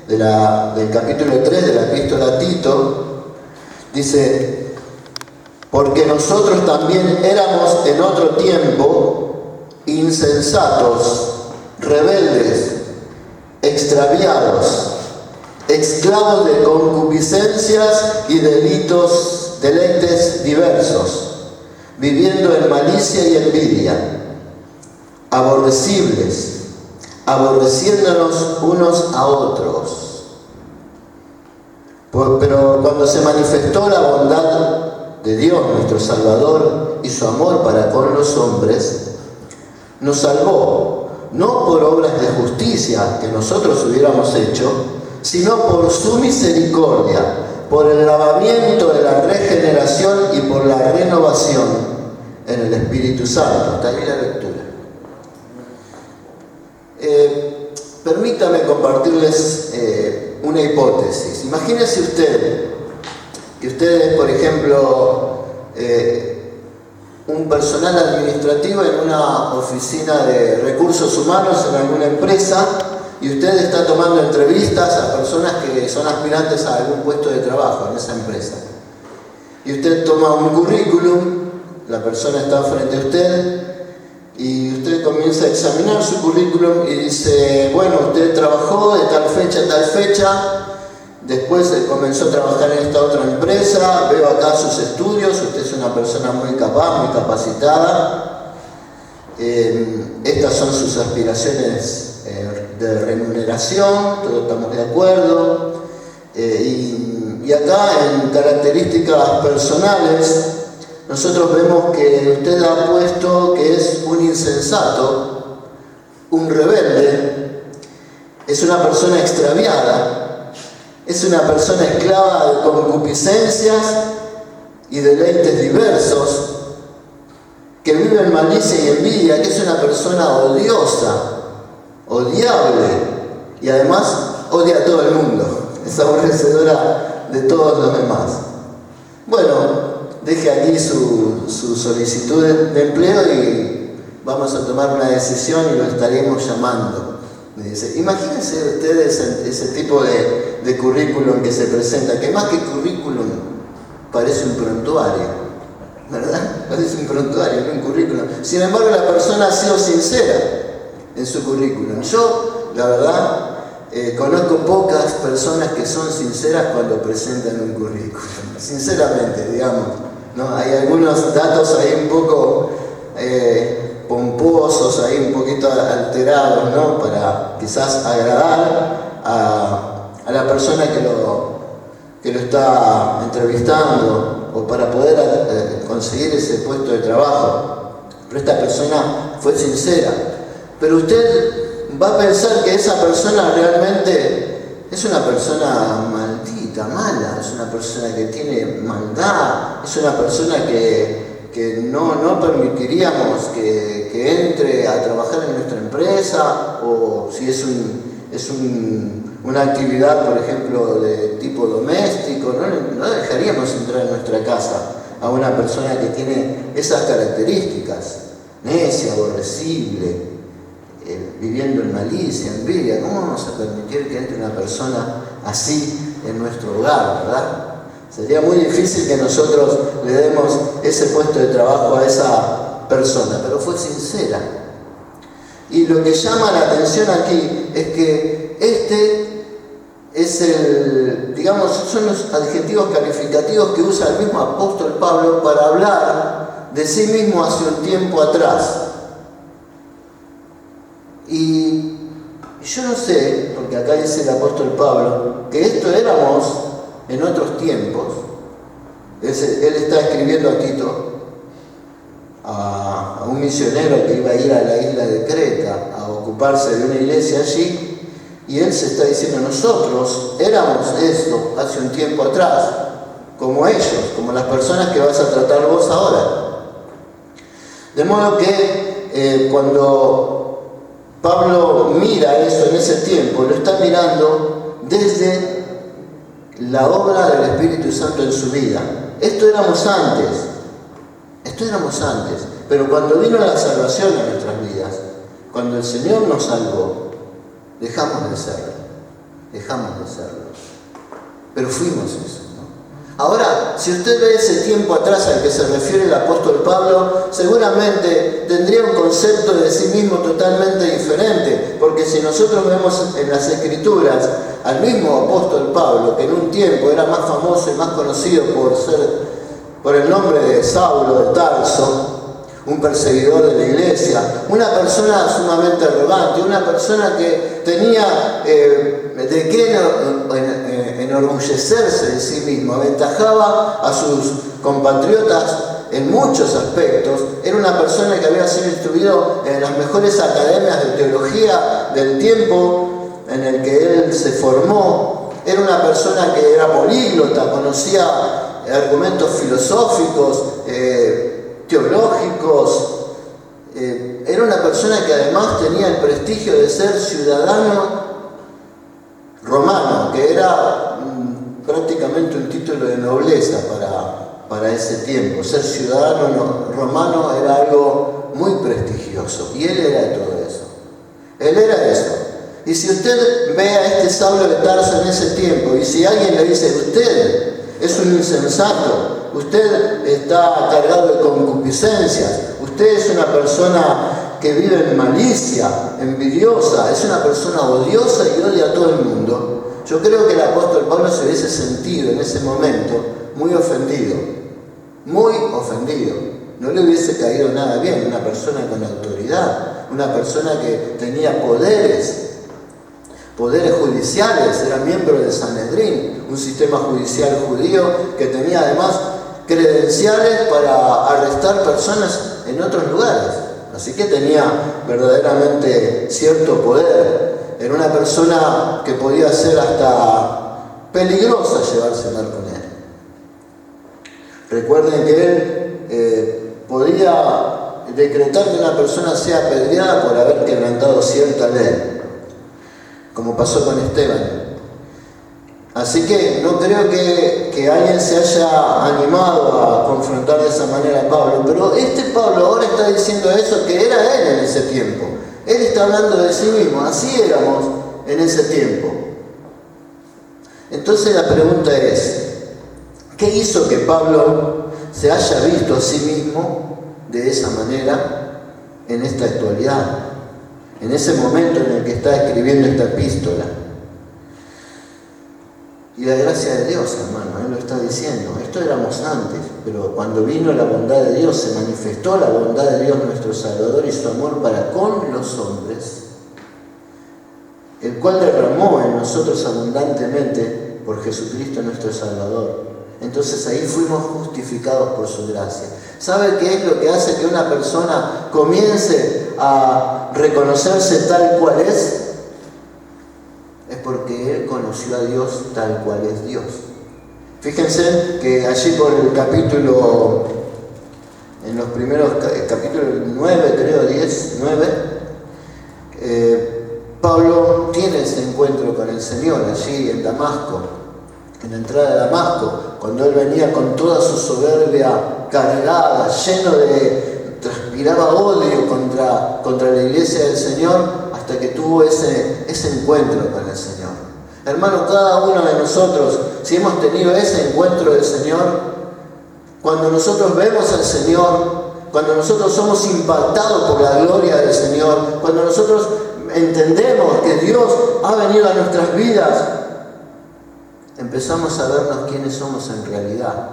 del capítulo 3 de la epístola a Tito, dice: porque nosotros también éramos en otro tiempo insensatos, rebeldes, extraviados, esclavos de concupiscencias y deleites diversos, viviendo en malicia y envidia, aborrecibles, aborreciéndonos unos a otros. Pero cuando se manifestó la bondad de Dios nuestro Salvador y su amor para con los hombres, nos salvó, no por obras de justicia que nosotros hubiéramos hecho, sino por su misericordia, por el lavamiento de la regeneración y por la renovación en el Espíritu Santo. Hasta ahí la lectura. Permítame compartirles una hipótesis. Imagínense que ustedes, por ejemplo, un personal administrativo en una oficina de recursos humanos en alguna empresa, y usted está tomando entrevistas a personas que son aspirantes a algún puesto de trabajo en esa empresa. Y usted toma un currículum, la persona está frente a usted, y usted comienza a examinar su currículum y dice: bueno, usted trabajó de tal fecha a tal fecha, después comenzó a trabajar en esta otra empresa, veo acá sus estudios, usted es una persona muy capaz, muy capacitada, estas son sus aspiraciones de remuneración, todos estamos de acuerdo, y acá en características personales nosotros vemos que usted ha puesto que es un insensato, un rebelde, es una persona extraviada, es una persona esclava de concupiscencias y deleites diversos, que vive en malicia y envidia, que es una persona odiosa, odiable, y además odia a todo el mundo, es aborrecedora de todos los demás. Bueno, deje aquí su solicitud de empleo y vamos a tomar una decisión y lo estaremos llamando. Me dice: imagínense ustedes ese tipo de currículum que se presenta, que más que currículum parece un prontuario, ¿verdad? Parece un prontuario, no un currículum. Sin embargo, la persona ha sido sincera en su currículum. Yo, la verdad, conozco pocas personas que son sinceras cuando presentan un currículum. Sinceramente, digamos, ¿no? Hay algunos datos ahí un poco pomposos, ahí un poquito alterados, ¿no? Para quizás agradar a la persona que lo está entrevistando, o para poder conseguir ese puesto de trabajo. Pero esta persona fue sincera. Pero usted va a pensar que esa persona realmente es una persona maldita, mala, es una persona que tiene maldad, es una persona que no permitiríamos que entre a trabajar en nuestra empresa, o si es una actividad, por ejemplo, de tipo doméstico, no dejaríamos entrar en nuestra casa a una persona que tiene esas características: necia, aborrecible, viviendo en malicia, envidia. ¿Cómo vamos a permitir que entre una persona así en nuestro hogar, verdad? Sería muy difícil que nosotros le demos ese puesto de trabajo a esa persona, pero fue sincera. Y lo que llama la atención aquí es que son los adjetivos calificativos que usa el mismo apóstol Pablo para hablar de sí mismo hace un tiempo atrás. Y yo no sé, porque acá dice el apóstol Pablo, que esto éramos en otros tiempos. Él está escribiendo a Tito, a un misionero que iba a ir a la isla de Creta a ocuparse de una iglesia allí, y él se está diciendo: nosotros éramos esto hace un tiempo atrás, como ellos, como las personas que vas a tratar vos ahora. De modo que cuando Pablo mira eso en ese tiempo, lo está mirando desde la obra del Espíritu Santo en su vida. Esto éramos antes, pero cuando vino la salvación en nuestras vidas, cuando el Señor nos salvó, dejamos de serlo. dejamos de serlo. Pero fuimos eso, ¿no? Ahora, si usted ve ese tiempo atrás al que se refiere el apóstol Pablo, seguramente tendría un concepto de sí mismo totalmente diferente, porque si nosotros vemos en las Escrituras al mismo apóstol Pablo, que en un tiempo era más famoso y más conocido por el nombre de Saulo de Tarso, un perseguidor de la iglesia, una persona sumamente arrogante, una persona que tenía de qué enorgullecerse de sí mismo, aventajaba a sus compatriotas en muchos aspectos, era una persona que había sido instruido en las mejores academias de teología del tiempo en el que él se formó, era una persona que era políglota, conocía argumentos filosóficos, teológicos, era una persona que además tenía el prestigio de ser ciudadano romano, que era prácticamente un título de nobleza para ese tiempo. Ser ciudadano romano era algo muy prestigioso, y él era todo eso. Él era eso. Y si usted ve a este Saulo de Tarso en ese tiempo, y si alguien le dice, usted es un insensato, usted está cargado de concupiscencias, usted es una persona que vive en malicia, envidiosa, es una persona odiosa y odia a todo el mundo, yo creo que el apóstol Pablo se hubiese sentido en ese momento muy ofendido, no le hubiese caído nada bien, una persona con autoridad, una persona que tenía poderes judiciales, era miembro del Sanedrín, un sistema judicial judío que tenía además credenciales para arrestar personas en otros lugares. Así que tenía verdaderamente cierto poder. Era una persona que podía ser hasta peligrosa llevarse mal con él. Recuerden que él podía decretar que una persona sea apedreada por haber quebrantado cierta ley, como pasó con Esteban. Así que no creo que alguien se haya animado a confrontar de esa manera a Pablo, pero este Pablo ahora está diciendo eso, que era él en ese tiempo. Él está hablando de sí mismo, así éramos en ese tiempo. Entonces la pregunta es, ¿qué hizo que Pablo se haya visto a sí mismo de esa manera en esta actualidad? En ese momento en el que está escribiendo esta epístola. Y la gracia de Dios, hermano, él lo está diciendo. Esto éramos antes, pero cuando vino la bondad de Dios, se manifestó la bondad de Dios nuestro Salvador y su amor para con los hombres, el cual derramó en nosotros abundantemente por Jesucristo nuestro Salvador. Entonces ahí fuimos justificados por su gracia. ¿Sabe qué es lo que hace que una persona comience a reconocerse tal cual es? Es porque él conoció a Dios tal cual es Dios. Fíjense que allí por el capítulo, en los primeros capítulos 9, creo 10, 9, Pablo tiene ese encuentro con el Señor allí en Damasco, en la entrada de Damasco, cuando él venía con toda su soberbia cargada, lleno de, transpiraba odio contra la iglesia del Señor, hasta que tuvo ese encuentro con el Señor. Hermano, cada uno de nosotros, si hemos tenido ese encuentro del Señor, cuando nosotros vemos al Señor, cuando nosotros somos impactados por la gloria del Señor, cuando nosotros entendemos que Dios ha venido a nuestras vidas, empezamos a vernos quiénes somos en realidad.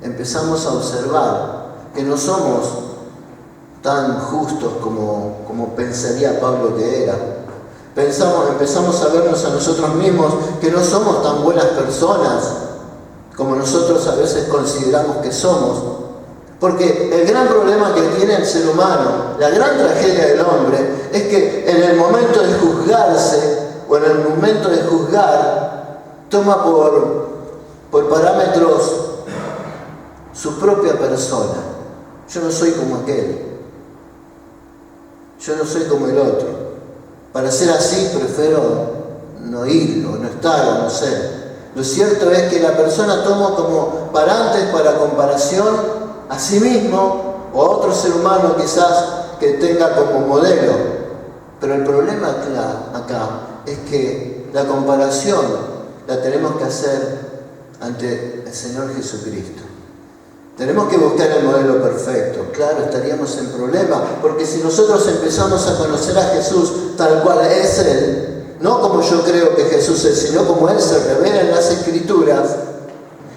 Empezamos a observar que no somos tan justos como pensaría Pablo que era. Empezamos a vernos a nosotros mismos que no somos tan buenas personas como nosotros a veces consideramos que somos. Porque el gran problema que tiene el ser humano, la gran tragedia del hombre, es que en el momento de juzgarse o en el momento de juzgar, toma por parámetros su propia persona. Yo no soy como aquel. Yo no soy como el otro. Para ser así prefiero no ir o no estar o no ser. Lo cierto es que la persona toma como parantes para comparación a sí mismo o a otro ser humano quizás que tenga como modelo. Pero el problema acá es que la comparación la tenemos que hacer ante el Señor Jesucristo. Tenemos que buscar el modelo perfecto. Claro, estaríamos en problema, porque si nosotros empezamos a conocer a Jesús tal cual es Él, no como yo creo que Jesús es, sino como Él se revela en las Escrituras,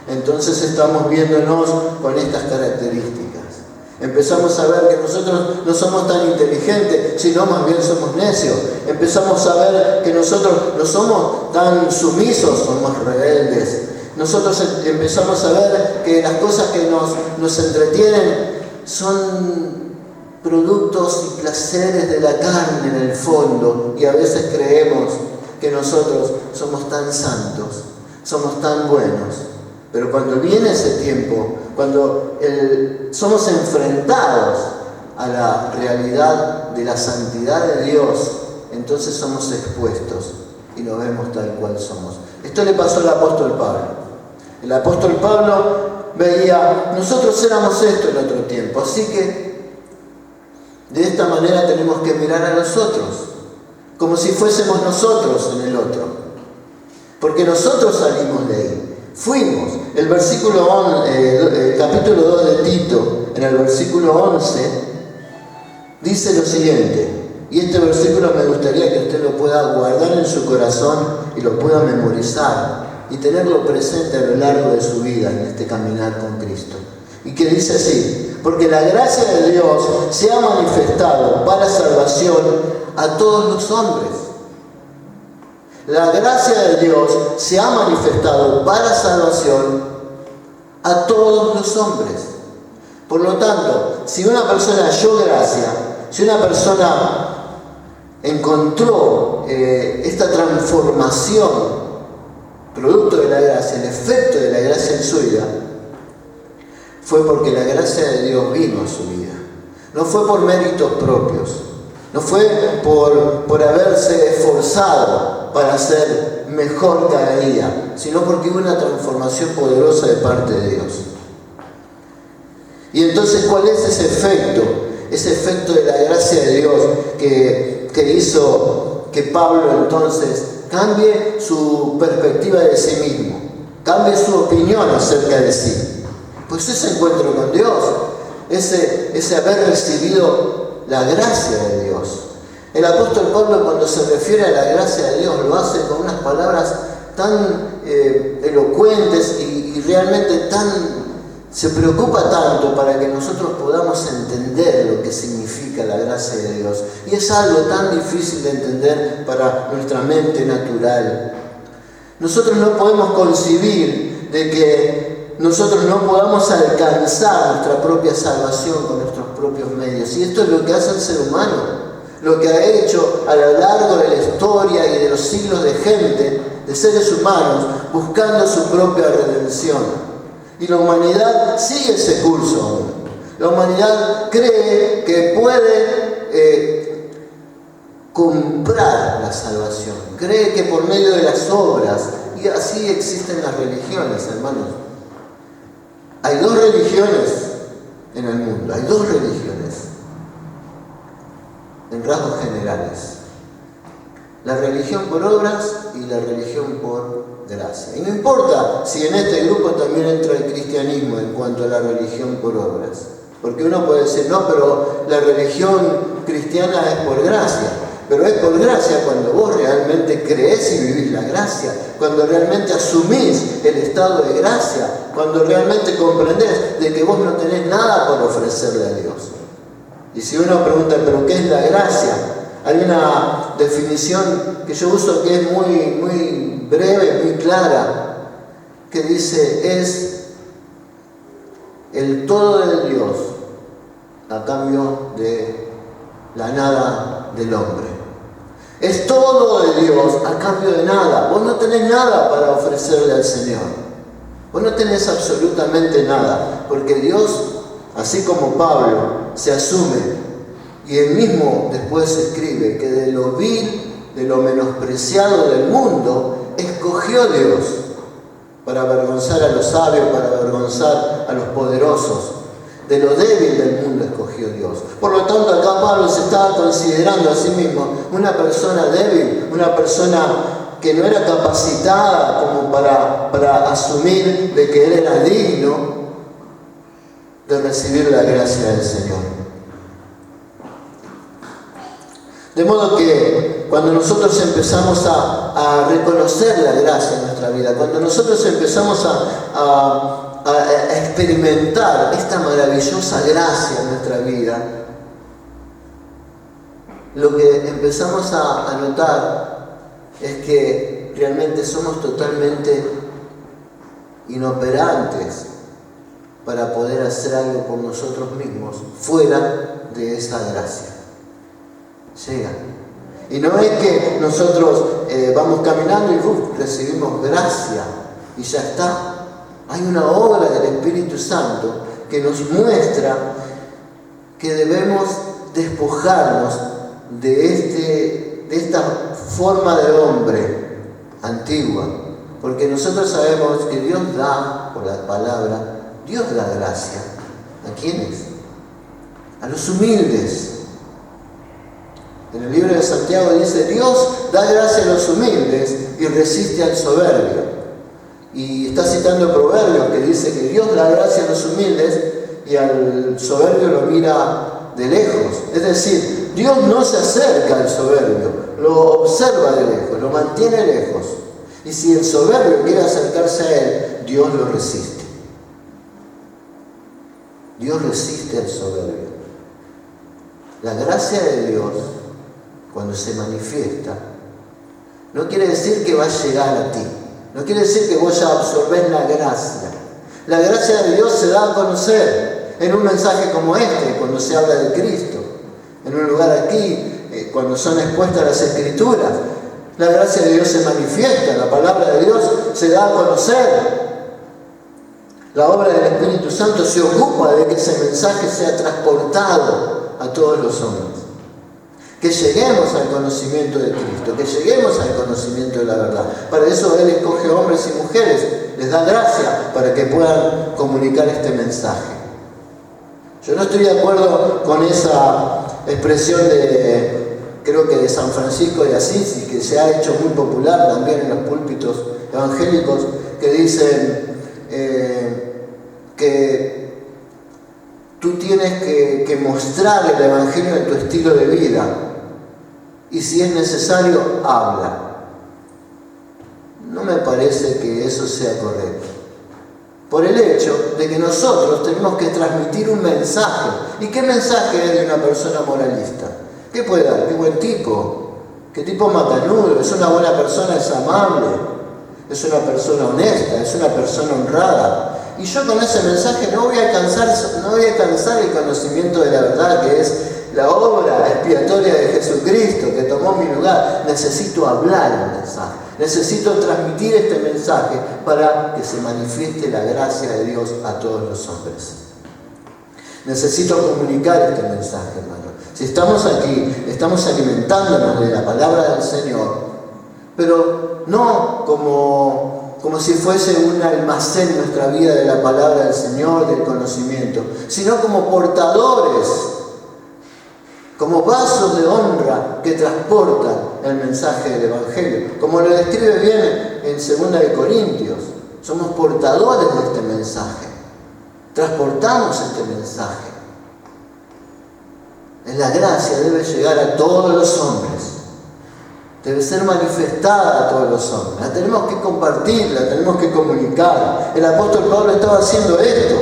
entonces estamos viéndonos con estas características. Empezamos a ver que nosotros no somos tan inteligentes, sino más bien somos necios. Empezamos a ver que nosotros no somos tan sumisos, somos rebeldes. Nosotros empezamos a ver que las cosas que nos entretienen son productos y placeres de la carne en el fondo, y a veces creemos que nosotros somos tan santos, somos tan buenos. Pero cuando viene ese tiempo, cuando somos enfrentados a la realidad de la santidad de Dios, entonces somos expuestos y nos vemos tal cual somos. Esto le pasó al apóstol Pablo. El apóstol Pablo veía, nosotros éramos esto en otro tiempo, así que de esta manera tenemos que mirar a los otros, como si fuésemos nosotros en el otro, porque nosotros salimos de ahí. Fuimos. El capítulo 2 de Tito, en el versículo 11, dice lo siguiente, y este versículo me gustaría que usted lo pueda guardar en su corazón y lo pueda memorizar y tenerlo presente a lo largo de su vida en este caminar con Cristo. Y que dice así: porque la gracia de Dios se ha manifestado para salvación a todos los hombres. La gracia de Dios se ha manifestado para salvación a todos los hombres. Por lo tanto, si una persona halló gracia, si una persona encontró esta transformación, producto de la gracia, el efecto de la gracia en su vida, fue porque la gracia de Dios vino a su vida. No fue por méritos propios, no fue por haberse esforzado para ser mejor cada día, sino porque hubo una transformación poderosa de parte de Dios. Y entonces, ¿cuál es ese efecto? Ese efecto de la gracia de Dios que hizo que Pablo entonces cambie su perspectiva de sí mismo, cambie su opinión acerca de sí. Pues ese encuentro con Dios, ese haber recibido la gracia de Dios. El apóstol Pablo, cuando se refiere a la gracia de Dios, lo hace con unas palabras tan elocuentes y realmente se preocupa tanto para que nosotros podamos entender lo que significa la gracia de Dios. Y es algo tan difícil de entender para nuestra mente natural. Nosotros no podemos concebir de que nosotros no podamos alcanzar nuestra propia salvación con nuestros propios medios. Y esto es lo que hace el ser humano, lo que ha hecho a lo largo de la historia y de los siglos de gente, de seres humanos, buscando su propia redención. Y la humanidad sigue ese curso aún. La humanidad cree que puede comprar la salvación. Cree que por medio de las obras, y así existen las religiones, hermanos. Hay dos religiones en el mundo, hay dos religiones, en rasgos generales. La religión por obras y la religión por gracia. Y no importa si en este grupo también entra el cristianismo en cuanto a la religión por obras. Porque uno puede decir, no, pero la religión cristiana es por gracia. Pero es por gracia cuando vos realmente creés y vivís la gracia, cuando realmente asumís el estado de gracia, cuando realmente comprendés de que vos no tenés nada por ofrecerle a Dios. Y si uno pregunta, ¿pero qué es la gracia? Hay una definición que yo uso que es muy breve, muy clara, que dice, es el todo de Dios a cambio de la nada del hombre. Es todo de Dios a cambio de nada. Vos no tenés nada para ofrecerle al Señor. Vos no tenés absolutamente nada, porque Dios, así como Pablo, se asume. Y él mismo después escribe que de lo vil, de lo menospreciado del mundo, escogió Dios para avergonzar a los sabios, para avergonzar a los poderosos. de lo débil del mundo escogió Dios. Por lo tanto, acá Pablo se estaba considerando a sí mismo una persona débil, una persona que no era capacitada como para asumir de que él era digno de recibir la gracia del Señor. De modo que cuando nosotros empezamos a reconocer la gracia en nuestra vida, cuando nosotros empezamos a experimentar esta maravillosa gracia en nuestra vida, lo que empezamos a notar es que realmente somos totalmente inoperantes para poder hacer algo por nosotros mismos fuera de esa gracia. Llega. Y no es que nosotros vamos caminando y recibimos gracia y ya está. Hay una obra del Espíritu Santo que nos muestra que debemos despojarnos de esta forma de hombre antigua. Porque nosotros sabemos que Dios da, por la palabra, Dios da gracia. ¿A quiénes? A los humildes. En el libro de Santiago dice, Dios da gracia a los humildes y resiste al soberbio. Y está citando Proverbios que dice que Dios da gracia a los humildes y al soberbio lo mira de lejos. Es decir, Dios no se acerca al soberbio, lo observa de lejos, lo mantiene lejos. Y si el soberbio quiere acercarse a él, Dios lo resiste. Dios resiste al soberbio. La gracia de Dios, cuando se manifiesta, no quiere decir que va a llegar a ti. No quiere decir que vos ya absorbés la gracia. La gracia de Dios se da a conocer en un mensaje como este, cuando se habla de Cristo. En un lugar aquí, cuando son expuestas las Escrituras. La gracia de Dios se manifiesta, la palabra de Dios se da a conocer. La obra del Espíritu Santo se ocupa de que ese mensaje sea transportado a todos los hombres. Que lleguemos al conocimiento de Cristo, que lleguemos al conocimiento de la verdad. Para eso Él escoge hombres y mujeres, les da gracia para que puedan comunicar este mensaje. Yo no estoy de acuerdo con esa expresión creo que de San Francisco de Asís, y que se ha hecho muy popular también en los púlpitos evangélicos, que dicen que tú tienes que mostrar el Evangelio en tu estilo de vida. Y si es necesario, habla. No me parece que eso sea correcto. Por el hecho de que nosotros tenemos que transmitir un mensaje. ¿Y qué mensaje es de una persona moralista? ¿Qué puede dar? ¿Qué buen tipo? ¿Qué tipo macanudo? ¿Es una buena persona? ¿Es amable? ¿Es una persona honesta? ¿Es una persona honrada? Y yo con ese mensaje no voy a alcanzar el conocimiento de la verdad, que es la obra expiatoria de Jesucristo, que tomó mi lugar. Necesito hablar el mensaje. Necesito transmitir este mensaje para que se manifieste la gracia de Dios a todos los hombres. Necesito comunicar este mensaje, hermano. Si estamos aquí, estamos alimentándonos de la palabra del Señor, pero no como si fuese un almacén en nuestra vida de la palabra del Señor, del conocimiento, sino como portadores, como vasos de honra que transportan el mensaje del Evangelio. Como lo describe bien en 2 de Corintios, somos portadores de este mensaje, transportamos este mensaje. La gracia debe llegar a todos los hombres, debe ser manifestada a todos los hombres. La tenemos que compartir, la tenemos que comunicar. El apóstol Pablo estaba haciendo esto.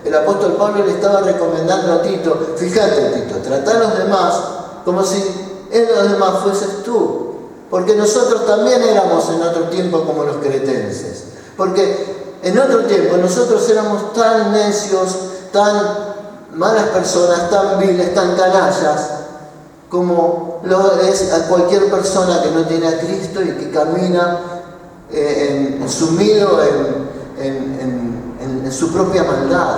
El apóstol Pablo le estaba recomendando a Tito, fíjate Tito, trata a los demás como si los demás fueses tú. Porque nosotros también éramos en otro tiempo como los cretenses. Porque en otro tiempo nosotros éramos tan necios, tan malas personas, tan viles, tan canallas, como lo es a cualquier persona que no tiene a Cristo y que camina sumido en su propia maldad,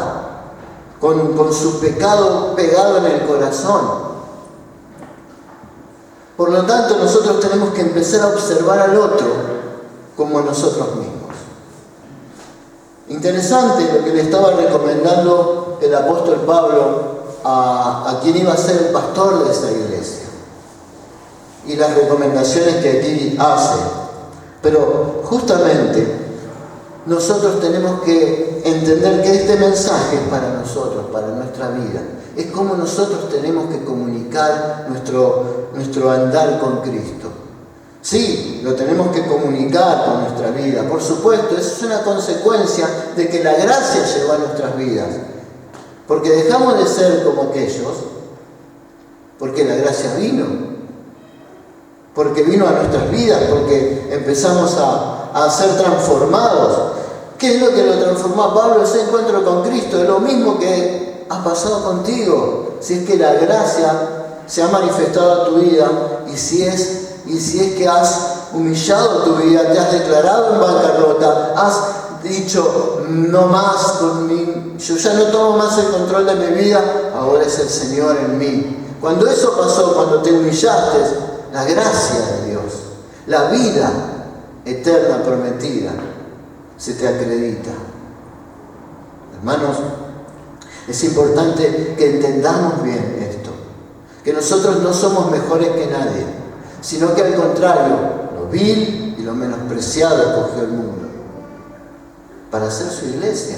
con su pecado pegado en el corazón. Por lo tanto, nosotros tenemos que empezar a observar al otro como nosotros mismos. Interesante lo que le estaba recomendando el apóstol Pablo a quien iba a ser el pastor de esa iglesia. Y las recomendaciones que aquí hace. Pero justamente nosotros tenemos que entender que este mensaje es para nosotros, para nuestra vida. Es como nosotros tenemos que comunicar nuestro andar con Cristo. Sí, lo tenemos que comunicar con nuestra vida, por supuesto, eso es una consecuencia de que la gracia llegó a nuestras vidas. Porque dejamos de ser como aquellos, porque la gracia vino, porque vino a nuestras vidas, porque empezamos a ser transformados. ¿Qué es lo que lo transformó a Pablo? Ese encuentro con Cristo, es lo mismo que ha pasado contigo. Si es que la gracia se ha manifestado a tu vida y si es que has humillado tu vida, te has declarado en bancarrota, has dicho no más conmigo, yo ya no tomo más el control de mi vida, ahora es el Señor en mí. Cuando eso pasó, cuando te humillaste, la gracia de Dios, la vida eterna prometida, se te acredita. Hermanos, es importante que entendamos bien esto, que nosotros no somos mejores que nadie, sino que al contrario, lo vil y lo menospreciado escogió el mundo para hacer su iglesia.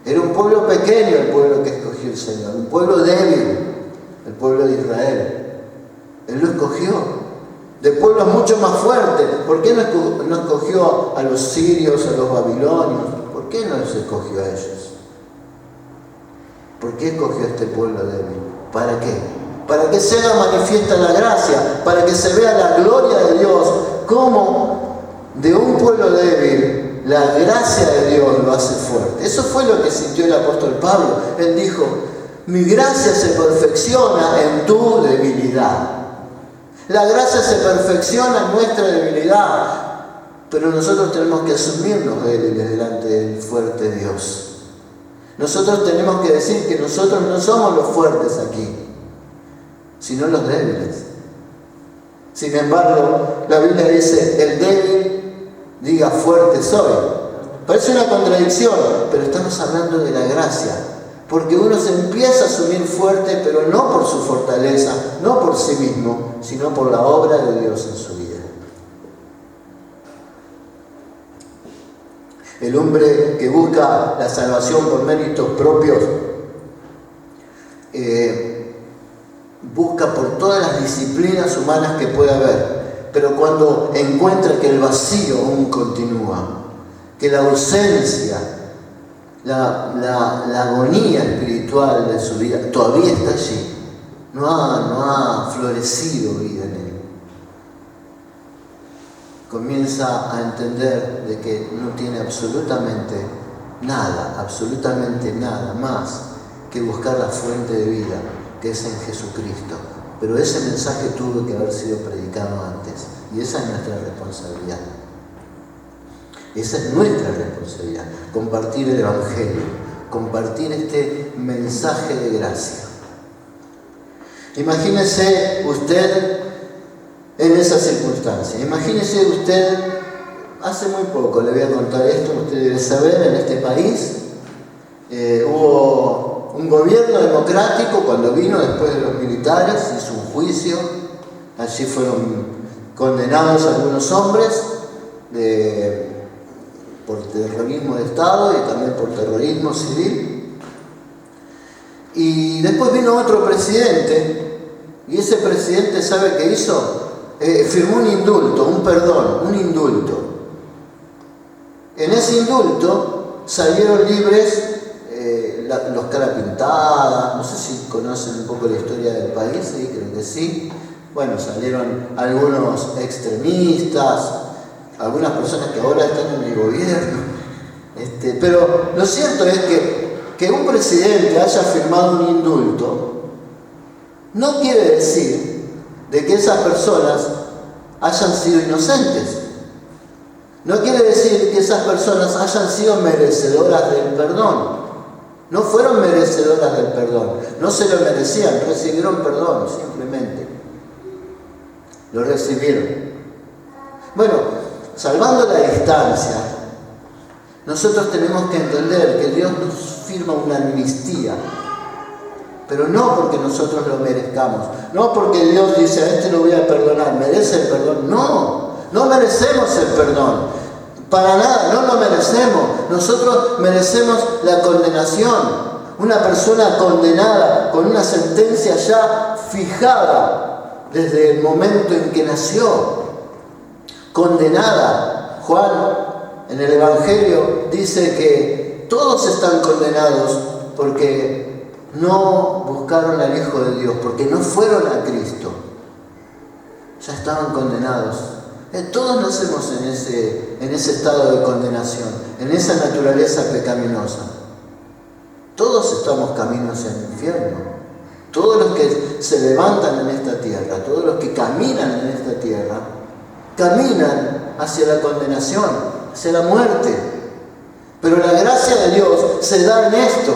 Era un pueblo pequeño el pueblo que escogió el Señor, un pueblo débil, el pueblo de Israel. Él lo escogió. De pueblos mucho más fuertes. ¿Por qué no escogió a los sirios, a los babilonios? ¿Por qué no los escogió a ellos? ¿Por qué escogió a este pueblo débil? ¿Para qué? Para que se haga manifiesta la gracia, para que se vea la gloria de Dios, como de un pueblo débil la gracia de Dios lo hace fuerte. Eso fue lo que sintió el apóstol Pablo. Él dijo, mi gracia se perfecciona en tu debilidad. La gracia se perfecciona en nuestra debilidad, pero nosotros tenemos que asumirnos débiles delante del fuerte Dios. Nosotros tenemos que decir que nosotros no somos los fuertes aquí, sino los débiles. Sin embargo, la Biblia dice, el débil diga fuerte soy. Parece una contradicción, pero estamos hablando de la gracia. Porque uno se empieza a asumir fuerte, pero no por su fortaleza, no por sí mismo, sino por la obra de Dios en su vida. El hombre que busca la salvación por méritos propios, busca por todas las disciplinas humanas que pueda haber, pero cuando encuentra que el vacío aún continúa, que la ausencia, la agonía espiritual de su vida todavía está allí, no ha florecido vida en él, comienza a entender de que no tiene absolutamente nada más que buscar la fuente de vida, que es en Jesucristo. Pero ese mensaje tuvo que haber sido predicado antes, y esa es nuestra responsabilidad. Esa es nuestra responsabilidad, compartir el Evangelio, compartir este mensaje de gracia. Imagínese usted en esa circunstancia. Imagínese usted, hace muy poco, le voy a contar esto, usted debe saber, en este país hubo un gobierno democrático cuando vino después de los militares, hizo un juicio, allí fueron condenados algunos hombres por terrorismo de Estado y también por terrorismo civil. Y después vino otro presidente, y ese presidente, ¿sabe qué hizo? Firmó un indulto, un perdón, un indulto. En ese indulto salieron libres los cara pintada, no sé si conocen un poco la historia del país, sí, creo que sí. Bueno, salieron algunos extremistas, algunas personas que ahora están en el gobierno. Pero lo cierto es que un presidente haya firmado un indulto no quiere decir de que esas personas hayan sido inocentes. No quiere decir que esas personas hayan sido merecedoras del perdón. No fueron merecedoras del perdón, no se lo merecían, recibieron perdón simplemente. Lo recibieron. Bueno, salvando la distancia, nosotros tenemos que entender que Dios nos firma una amnistía, pero no porque nosotros lo merezcamos, no porque Dios dice a este lo voy a perdonar, merece el perdón. No merecemos el perdón, para nada, no lo merecemos. Nosotros merecemos la condenación. Una persona condenada con una sentencia ya fijada desde el momento en que nació, condenada. Juan en el Evangelio dice que todos están condenados porque no buscaron al Hijo de Dios, porque no fueron a Cristo. Ya estaban condenados. Todos nacemos en ese estado de condenación, en esa naturaleza pecaminosa. Todos estamos caminos al infierno. Todos los que se levantan en esta tierra, todos los que caminan en esta tierra, caminan hacia la condenación, hacia la muerte. Pero la gracia de Dios se da en esto,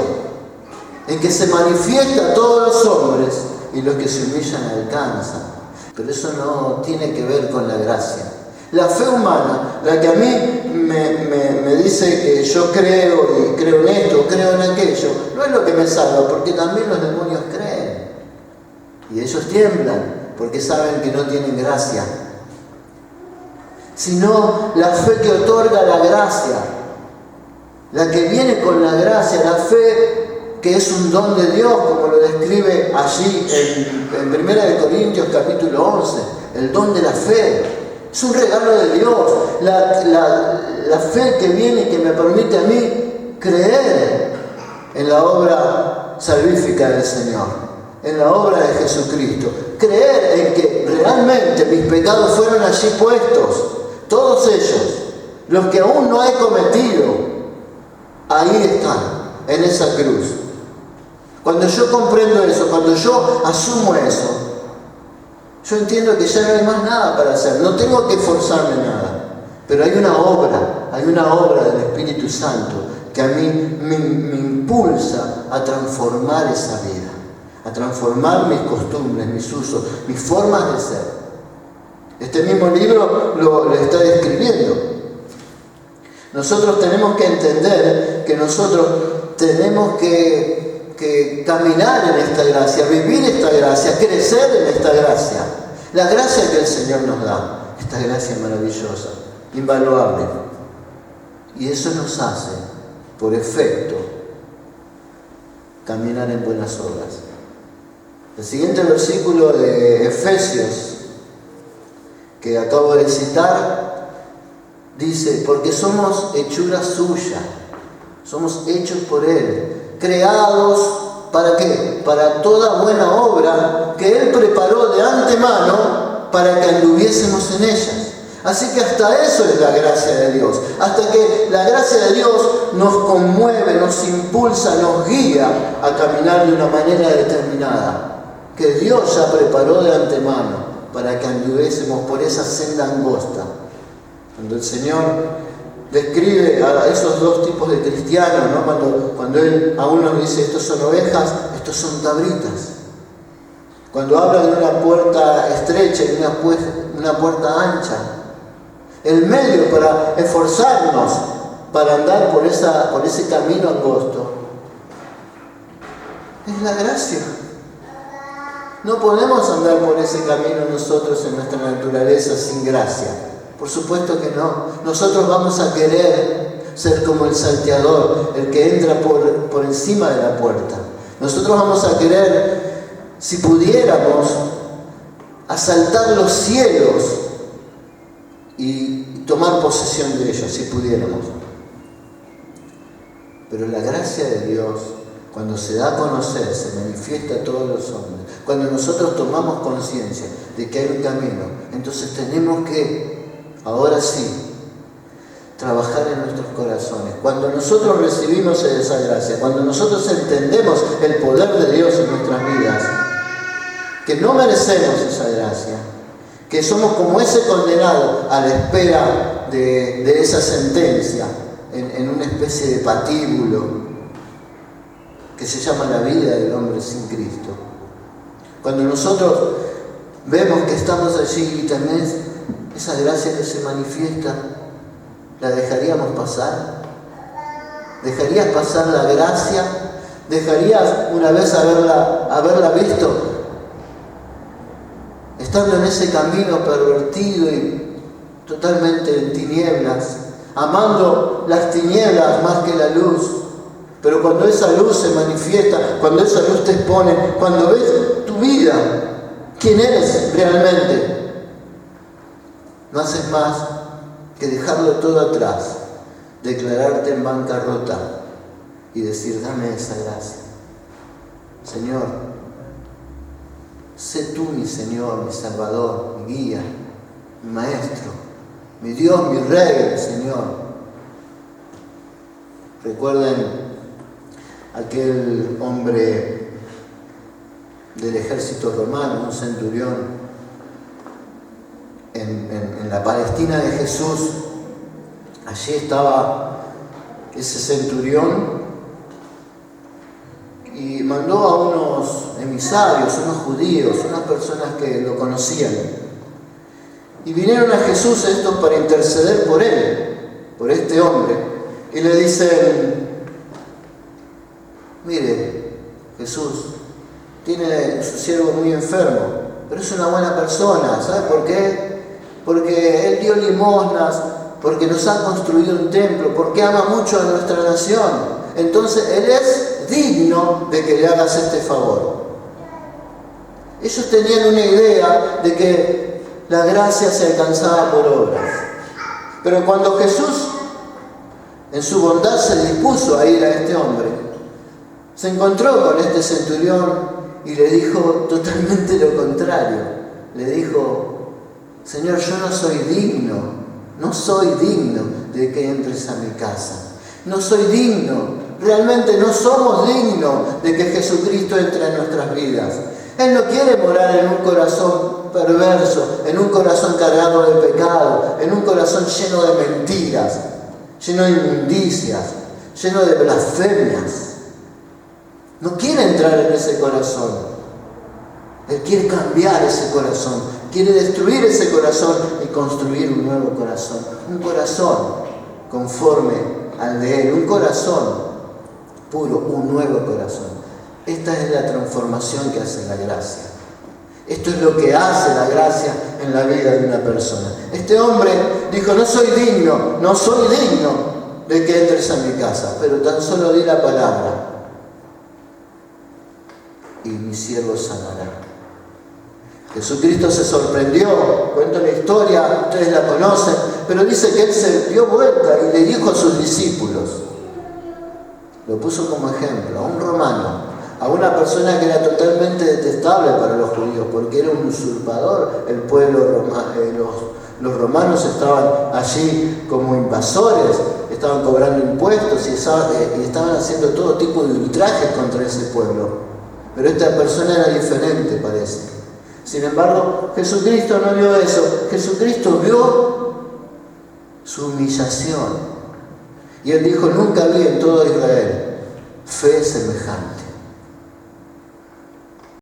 en que se manifiesta a todos los hombres y los que se humillan alcanzan. Pero eso no tiene que ver con la gracia. La fe humana, la que a mí me dice que yo creo y creo en esto, creo en aquello, no es lo que me salva, porque también los demonios creen. Y ellos tiemblan porque saben que no tienen gracia. Sino la fe que otorga la gracia, la que viene con la gracia, la fe que es un don de Dios, como lo describe allí en 1 Corintios capítulo 11, el don de la fe. Es un regalo de Dios, la fe que viene y que me permite a mí creer en la obra salvífica del Señor, en la obra de Jesucristo. Creer en que realmente mis pecados fueron allí puestos, todos ellos, los que aún no he cometido, ahí están, en esa cruz. Cuando yo comprendo eso, cuando yo asumo eso, yo entiendo que ya no hay más nada para hacer, no tengo que esforzarme nada. Pero hay una obra del Espíritu Santo que a mí me impulsa a transformar esa vida, a transformar mis costumbres, mis usos, mis formas de ser. Este mismo libro lo está describiendo. Nosotros tenemos que entender que nosotros tenemos que caminar en esta gracia, vivir esta gracia, crecer en esta gracia. La gracia que el Señor nos da, esta gracia maravillosa, invaluable. Y eso nos hace, por efecto, caminar en buenas obras. El siguiente versículo de Efesios, que acabo de citar, dice: porque somos hechura suya, somos hechos por Él, creados, ¿para qué? Para toda buena obra que Él preparó de antemano para que anduviésemos en ellas. Así que hasta eso es la gracia de Dios. Hasta que la gracia de Dios nos conmueve, nos impulsa, nos guía a caminar de una manera determinada, que Dios ya preparó de antemano para que anduviésemos por esa senda angosta. Cuando el Señor describe a esos dos tipos de cristianos, ¿no? Cuando Él a uno dice: estos son ovejas, estos son cabritas. Cuando habla de una puerta estrecha y una puerta ancha, el medio para esforzarnos para andar por ese camino angosto es la gracia. No podemos andar por ese camino nosotros en nuestra naturaleza sin gracia. Por supuesto que no. Nosotros vamos a querer ser como el salteador, el que entra por encima de la puerta. Nosotros vamos a querer, si pudiéramos, asaltar los cielos y tomar posesión de ellos, si pudiéramos. Pero la gracia de Dios, cuando se da a conocer, se manifiesta a todos los hombres. Cuando nosotros tomamos conciencia de que hay un camino, entonces tenemos que, ahora sí, trabajar en nuestros corazones. Cuando nosotros recibimos esa gracia, cuando nosotros entendemos el poder de Dios en nuestras vidas, que no merecemos esa gracia, que somos como ese condenado a la espera de esa sentencia, en una especie de patíbulo que se llama la vida del hombre sin Cristo. Cuando nosotros vemos que estamos allí y también esa gracia que se manifiesta, ¿la dejaríamos pasar? ¿Dejarías pasar la gracia? ¿Dejarías una vez haberla visto? Estando en ese camino pervertido y totalmente en tinieblas, amando las tinieblas más que la luz. Pero cuando esa luz se manifiesta, cuando esa luz te expone, cuando ves tu vida, quién eres realmente, no haces más que dejarlo todo atrás, declararte en bancarrota y decir: dame esa gracia. Señor, sé tú mi Señor, mi Salvador, mi guía, mi Maestro, mi Dios, mi Rey, Señor. Recuerden aquel hombre del ejército romano, un centurión, en la Palestina de Jesús. Allí estaba ese centurión y mandó a unos emisarios, unos judíos, unas personas que lo conocían. Y vinieron a Jesús estos para interceder por él, por este hombre. Y le dicen: mire, Jesús tiene su siervo muy enfermo, pero es una buena persona. ¿Sabe por qué? Porque él dio limosnas, porque nos ha construido un templo, porque ama mucho a nuestra nación. Entonces él es digno de que le hagas este favor. Ellos tenían una idea de que la gracia se alcanzaba por obras. Pero cuando Jesús, en su bondad, se dispuso a ir a este hombre, se encontró con este centurión y le dijo totalmente lo contrario. Le dijo: Señor, yo no soy digno de que entres a mi casa. No soy digno, realmente no somos dignos de que Jesucristo entre en nuestras vidas. Él no quiere morar en un corazón perverso, en un corazón cargado de pecado, en un corazón lleno de mentiras, lleno de inmundicias, lleno de blasfemias. No quiere entrar en ese corazón. Él quiere cambiar ese corazón, quiere destruir ese corazón y construir un nuevo corazón. Un corazón conforme al de Él, un corazón puro, un nuevo corazón. Esta es la transformación que hace la gracia. Esto es lo que hace la gracia en la vida de una persona. Este hombre dijo: no soy digno de que entres a mi casa, pero tan solo di la palabra y mi siervo sanará. Jesucristo se sorprendió, cuento la historia, ustedes la conocen, pero dice que Él se dio vuelta y le dijo a sus discípulos, lo puso como ejemplo, a un romano, a una persona que era totalmente detestable para los judíos, porque era un usurpador. El pueblo romano, los romanos estaban allí como invasores, estaban cobrando impuestos y estaban haciendo todo tipo de ultrajes contra ese pueblo. Pero esta persona era diferente, parece. Sin embargo, Jesucristo no vio eso. Jesucristo vio su humillación. Y Él dijo: nunca vi en todo Israel fe semejante.